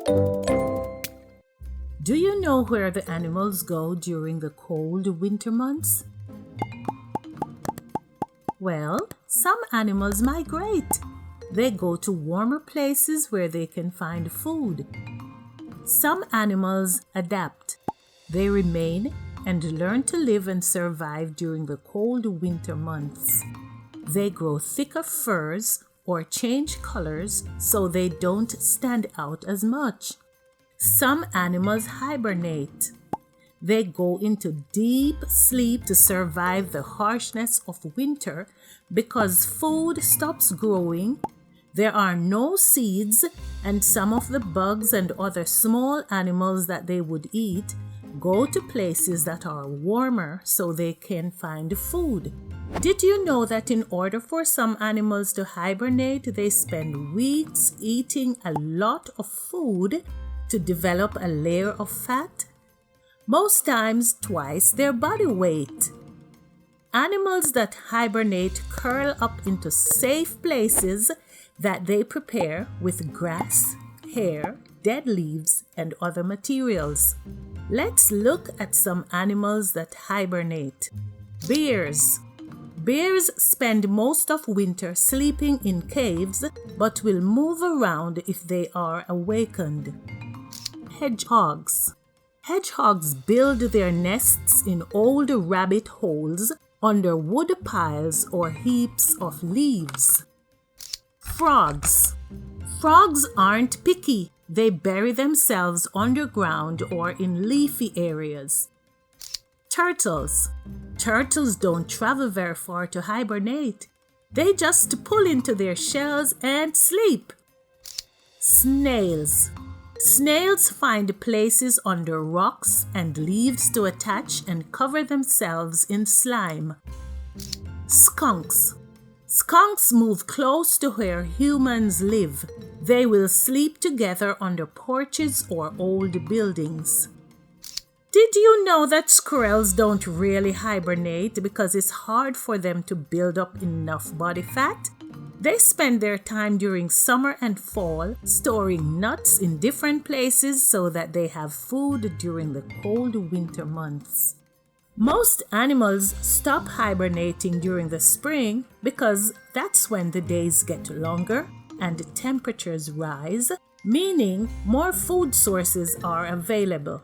Do you know where the animals go during the cold winter months? Well, some animals migrate. They go to warmer places where they can find food. Some animals adapt. They remain and learn to live and survive during the cold winter months. They grow thicker furs or change colors so they don't stand out as much. Some animals hibernate. They go into deep sleep to survive the harshness of winter because food stops growing. There are no seeds, and some of the bugs and other small animals that they would eat go to places that are warmer so they can find food. Did you know that in order for some animals to hibernate, they spend weeks eating a lot of food to develop a layer of fat? Most times twice their body weight. Animals that hibernate curl up into safe places that they prepare with grass, hair, dead leaves, and other materials. Let's look at some animals that hibernate. Bears. Bears spend most of winter sleeping in caves but will move around if they are awakened. Hedgehogs. Hedgehogs build their nests in old rabbit holes under wood piles or heaps of leaves. Frogs. Frogs aren't picky. They bury themselves underground or in leafy areas. Turtles. Turtles don't travel very far to hibernate. They just pull into their shells and sleep. Snails. Snails find places under rocks and leaves to attach and cover themselves in slime. Skunks. Skunks move close to where humans live. They will sleep together under porches or old buildings. Did you know that squirrels don't really hibernate because it's hard for them to build up enough body fat? They spend their time during summer and fall storing nuts in different places so that they have food during the cold winter months. Most animals stop hibernating during the spring because that's when the days get longer and temperatures rise, meaning more food sources are available.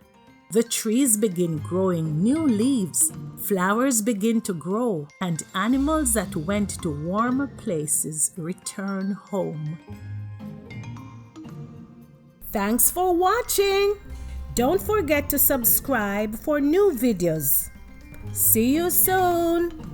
The trees begin growing new leaves, flowers begin to grow, and animals that went to warmer places return home. Thanks for watching! Don't forget to subscribe for new videos. See you soon!